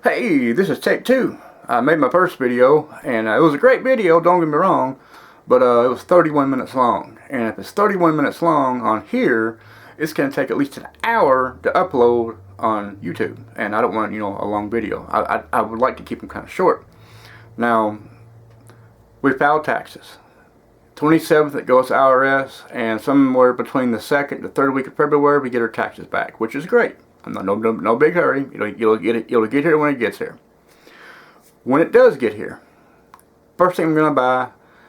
Hey, this is take two. I made my first video, and it was a great video, don't get me wrong, but it was 31 minutes long. And if it's 31 minutes long on here, it's going to take at least an hour to upload on YouTube. And I don't want, a long video. I would like to keep them kind of short. Now, we filed taxes. 27th it goes to IRS, and somewhere between the 2nd and the 3rd week of February we get our taxes back, which is great. I'm not no big hurry. You'll get here when it gets here. When it does get here, first thing I'm going to buy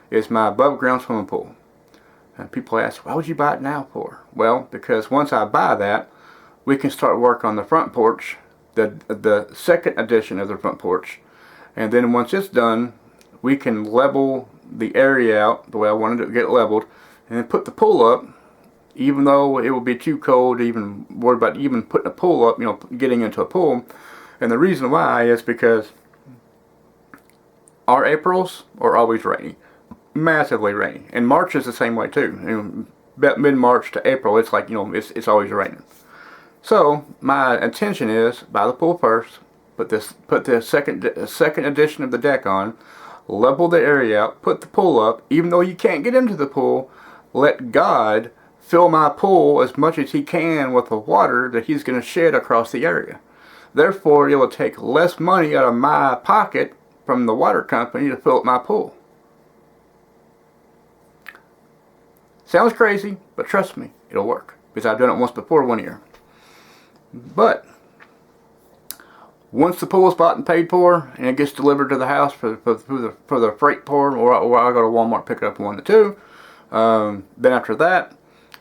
is my above ground swimming pool. And people ask, why would you buy it now for? Well, because once I buy that, we can start work on the front porch, the second edition of the front porch, and then once it's done, we can level the area out the way I wanted it to get leveled, and then put the pool up. Even though it would be too cold to even worry about even putting a pool up, getting into a pool. And the reason why is because our Aprils are always rainy, massively rainy, and March is the same way too. About mid-March to April, it's like it's always raining. So my intention is buy the pool first, put the second edition of the deck on, level the area out, put the pool up. Even though you can't get into the pool, let God fill my pool as much as he can with the water that he's going to shed across the area. Therefore, it will take less money out of my pocket from the water company to fill up my pool. Sounds crazy, but trust me, it'll work. Because I've done it once before 1 year. But once the pool is bought and paid for, and it gets delivered to the house for the freight pour, or I go to Walmart pick it up 1 to 2, then after that,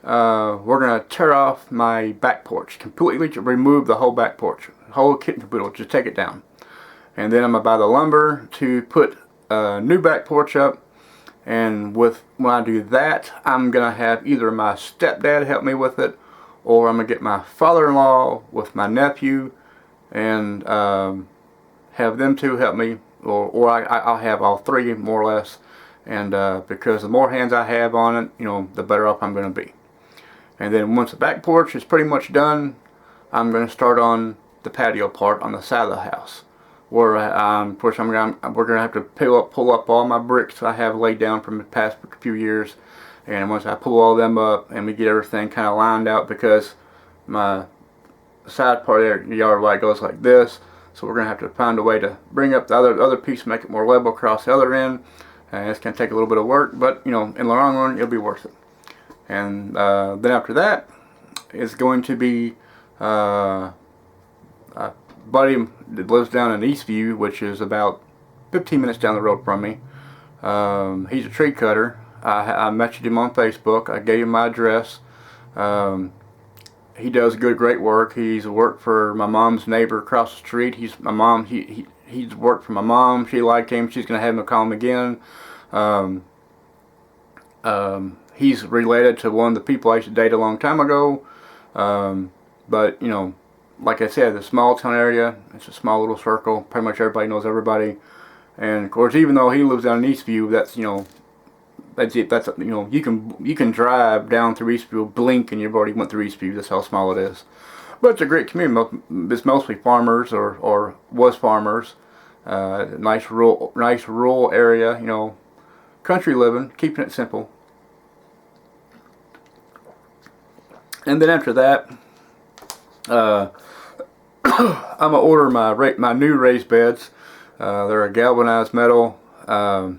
we're going to tear off my back porch, completely remove the whole back porch, whole kit and caboodle, just take it down. And then I'm going to buy the lumber to put a new back porch up. And when I do that, I'm going to have either my stepdad help me with it, or I'm going to get my father-in-law with my nephew and have them two help me, or I'll have all three more or less. And because the more hands I have on it, the better off I'm going to be. And then once the back porch is pretty much done, I'm going to start on the patio part on the side of the house, where of course we're going to have to pull up all my bricks I have laid down from the past few years. And once I pull all them up and we get everything kind of lined out, because my side part of the yard light goes like this, so we're going to have to find a way to bring up the other piece, make it more level across the other end. And it's going to take a little bit of work, but in the long run it'll be worth it. And then after that is going to be a buddy that lives down in Eastview, which is about 15 minutes down the road from me. He's a tree cutter. I mentioned him on Facebook. I gave him my address. He does great work. He's worked for my mom's neighbor across the street. He's worked for my mom. She liked him. She's going to have him call him again. He's related to one of the people I used to date a long time ago. But, like I said, the small town area, it's a small little circle. Pretty much everybody knows everybody. And, of course, even though he lives down in Eastview, that's, you can drive down through Eastview, blink, and you've already went through Eastview. That's how small it is. But it's a great community. It's mostly farmers, or was farmers. Nice rural area, country living, keeping it simple. And then after that, I'm gonna order my new raised beds. They're a galvanized metal. I'm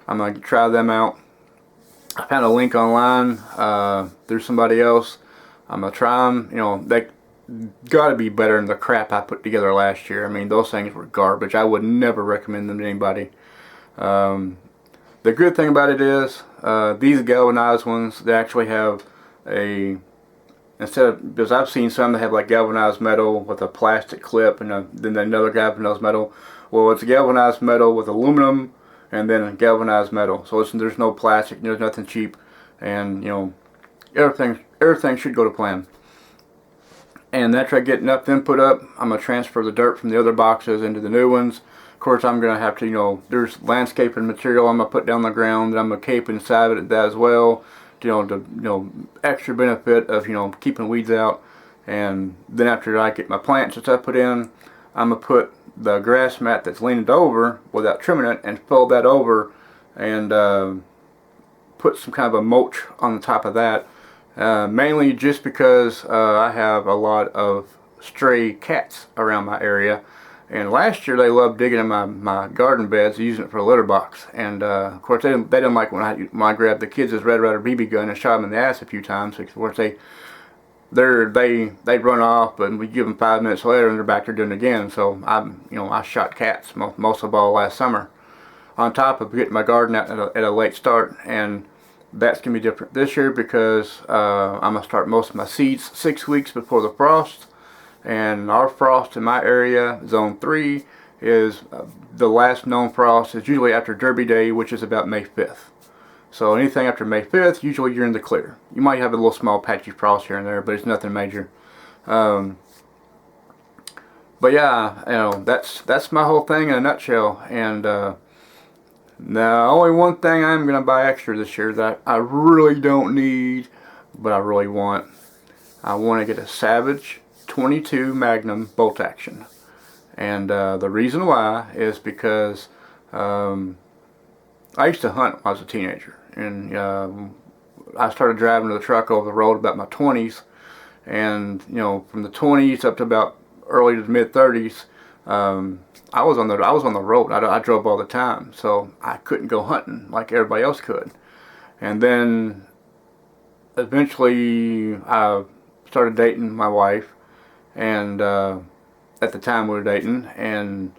gonna try them out. I found a link online through somebody else. I'm gonna try them. They gotta be better than the crap I put together last year. I mean, those things were garbage. I would never recommend them to anybody. The good thing about it is these galvanized ones, they actually have because I've seen some that have like galvanized metal with a plastic clip, and then another galvanized metal. Well, it's galvanized metal with aluminum, and then galvanized metal. So there's no plastic, there's nothing cheap, and everything should go to plan. And after I get enough them put up, I'm gonna transfer the dirt from the other boxes into the new ones. Of course, I'm gonna have to, there's landscaping material I'm gonna put down the ground, and I'm gonna cape inside of it that as well. Extra benefit of keeping weeds out. And then after I get my plants and stuff put in, I'm going to put the grass mat that's leaned over without trimming it and fold that over and put some kind of a mulch on the top of that. Mainly just because I have a lot of stray cats around my area. And last year they loved digging in my garden beds, using it for a litter box. And of course they didn't like when I grabbed the kids' Red Ryder BB gun and shot them in the ass a few times. Of course they'd run off, but we give them 5 minutes later and they're back there doing it again. So I shot cats most of all last summer, on top of getting my garden out at a late start. And that's gonna be different this year because I'm gonna start most of my seeds 6 weeks before the frost. And our frost in my area, zone 3, is the last known frost is usually after Derby Day, which is about May 5th. So anything after May 5th, usually you're in the clear. You might have a little small patchy frost here and there, but it's nothing major. But yeah, that's my whole thing in a nutshell. And now only one thing I'm gonna buy extra this year that I really don't need, but I really want. I want to get a Savage 22 Magnum bolt action, and the reason why is because I used to hunt when I was a teenager, and I started driving the truck over the road about my 20s, and from the 20s up to about early to mid 30s, I was on the road. I drove all the time, so I couldn't go hunting like everybody else could. And then eventually I started dating my wife, and at the time we were dating, and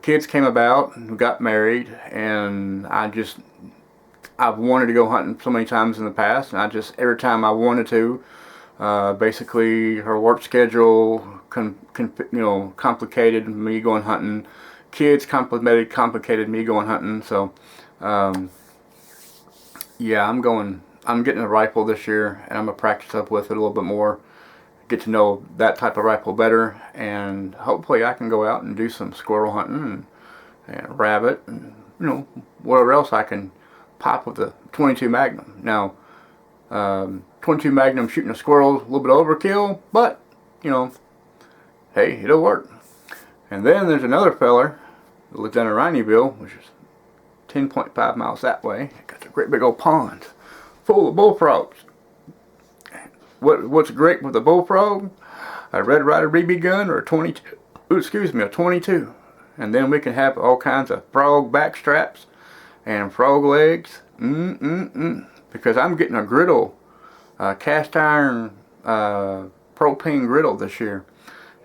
kids came about and we got married, and I've wanted to go hunting so many times in the past, and every time I wanted to, basically her work schedule complicated me going hunting. Kids complicated me going hunting. So yeah, I'm getting a rifle this year, and I'm gonna practice up with it a little bit more, get to know that type of rifle better, and hopefully I can go out and do some squirrel hunting and rabbit and whatever else I can pop with the 22 Magnum. Now 22 Magnum shooting a squirrel is a little bit overkill, but hey, it'll work. And then there's another feller that lives down in Rineyville, which is 10.5 miles that way. Got a great big old pond full of bullfrogs. What's great with a bullfrog? A Red Ryder BB gun or a 22. And then we can have all kinds of frog back straps and frog legs. Because I'm getting a griddle, cast iron propane griddle this year.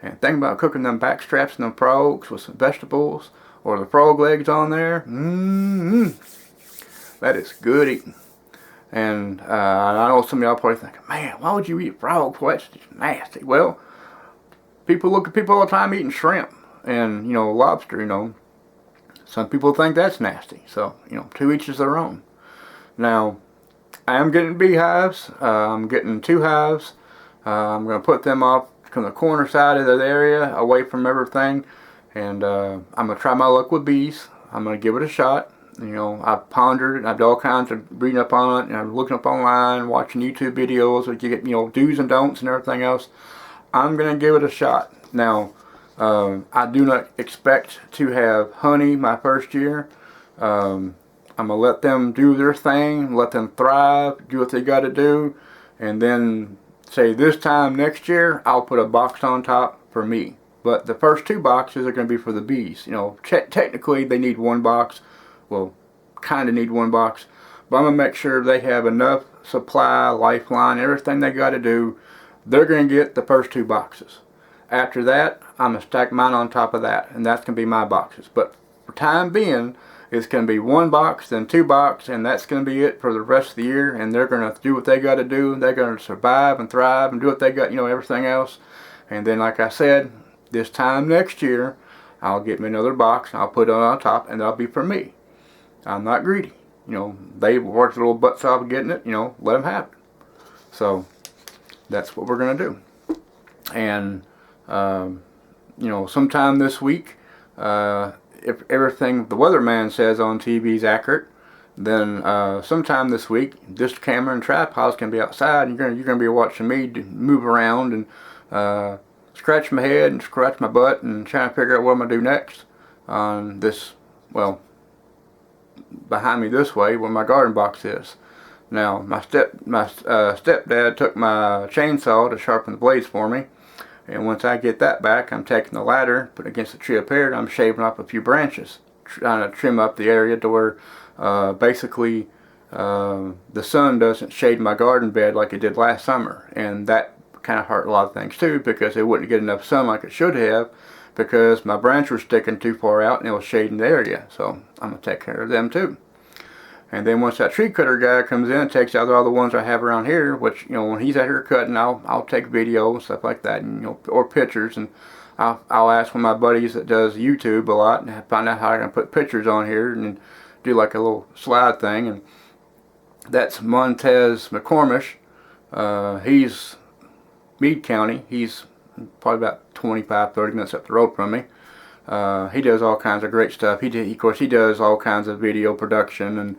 And think about cooking them back straps and them frogs with some vegetables or the frog legs on there. That is good eating. And I know some of y'all probably thinking, man, why would you eat frog? Well, that's just nasty. Well, people look at people all the time eating shrimp and lobster. Some people think that's nasty. So to each is their own. Now, I am getting beehives. I'm getting 2 hives. I'm going to put them off from the corner side of the area, away from everything. And I'm going to try my luck with bees. I'm going to give it a shot. I've pondered and I've done all kinds of reading up on it, and I'm looking up online, watching YouTube videos, where you get do's and don'ts and everything else. I'm going to give it a shot. Now, I do not expect to have honey my first year. I'm going to let them do their thing, let them thrive, do what they got to do, and then say this time next year I'll put a box on top for me. But the first 2 boxes are going to be for the bees. Technically they need 1 box. Well, kind of need 1 box. But I'm going to make sure they have enough supply, lifeline, everything they got to do. They're going to get the first 2 boxes. After that, I'm going to stack mine on top of that, and that's going to be my boxes. But for time being, it's going to be 1 box, then 2 boxes, and that's going to be it for the rest of the year. And they're going to do what they got to do. They're going to survive and thrive and do what they got, everything else. And then, like I said, this time next year, I'll get me another box, and I'll put it on top, and that'll be for me. I'm not greedy. They worked their little butts off getting it, let them have it. So, that's what we're going to do. And, sometime this week, if everything the weatherman says on TV is accurate, then sometime this week, this camera and tripods can be outside, and you're gonna be watching me move around and scratching my head and scratching my butt and trying to figure out what I'm going to do next on this, well, behind me this way where my garden box is. Now, my stepdad took my chainsaw to sharpen the blades for me, and once I get that back, I'm taking the ladder, putting it against the tree up here, and I'm shaving off a few branches, trying to trim up the area to where basically the sun doesn't shade my garden bed like it did last summer. And that kind of hurt a lot of things too, because it wouldn't get enough sun like it should have, because my branches were sticking too far out and it was shading the area. So I'm going to take care of them too. And then once that tree cutter guy comes in and takes out all the ones I have around here, which, you know, when he's out here cutting, I'll take video and stuff like that, and, you know, or pictures, and I'll ask one of my buddies that does YouTube a lot and find out how I can put pictures on here and do like a little slide thing. And that's Montez McCormish. He's Meade County. He's probably about 25-30 minutes up the road from me. He does all kinds of great stuff. Of course, he does all kinds of video production and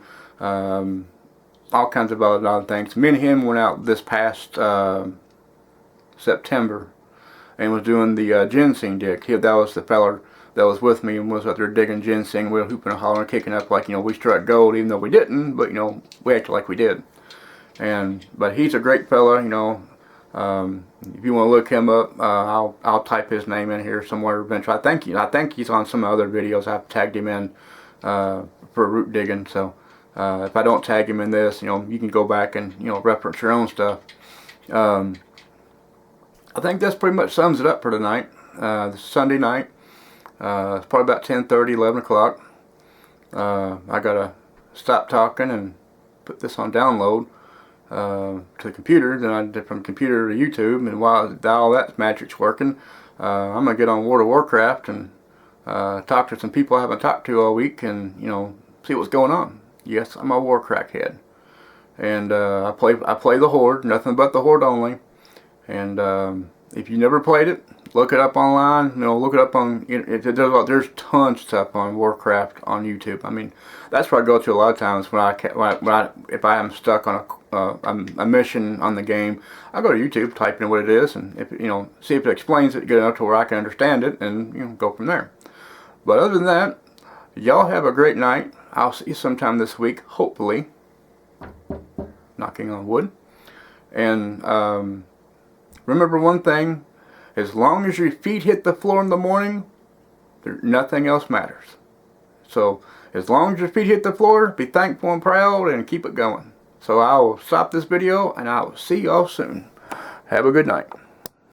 all kinds of other things. Me and him went out this past September and was doing the ginseng dig. That was the feller that was with me and was out there digging ginseng. We were hooping and hollering, kicking up like, you know, we struck gold, even though we didn't, but, you know, we acted like we did. But he's a great fella, you know. If you want to look him up, I'll type his name in here somewhere eventually. I think he's on some other videos. I've tagged him in for root digging. So if I don't tag him in this, you know, you can go back and, you know, reference your own stuff. I think this pretty much sums it up for tonight. This Sunday night. It's probably about 10:30, 11 o'clock. I gotta stop talking and put this on download to the computer. Then I did from computer to YouTube, and while all that magic's working, I'm gonna get on World of Warcraft and talk to some people I haven't talked to all week, and, you know, see what's going on. Yes, I'm a Warcraft head, and I play the Horde, nothing but the Horde only. And if you never played it, look it up online. You know, look it up on. There's tons of stuff on Warcraft on YouTube. I mean, that's what I go to a lot of times if I am stuck on a mission on the game. I go to YouTube, type in what it is, and if, you know, see if it explains it good enough to where I can understand it, and, you know, go from there. But other than that, y'all have a great night. I'll see you sometime this week, hopefully. Knocking on wood. And remember one thing: as long as your feet hit the floor in the morning, nothing else matters. So as long as your feet hit the floor, be thankful and proud and keep it going. So I will stop this video and I will see y'all soon. Have a good night.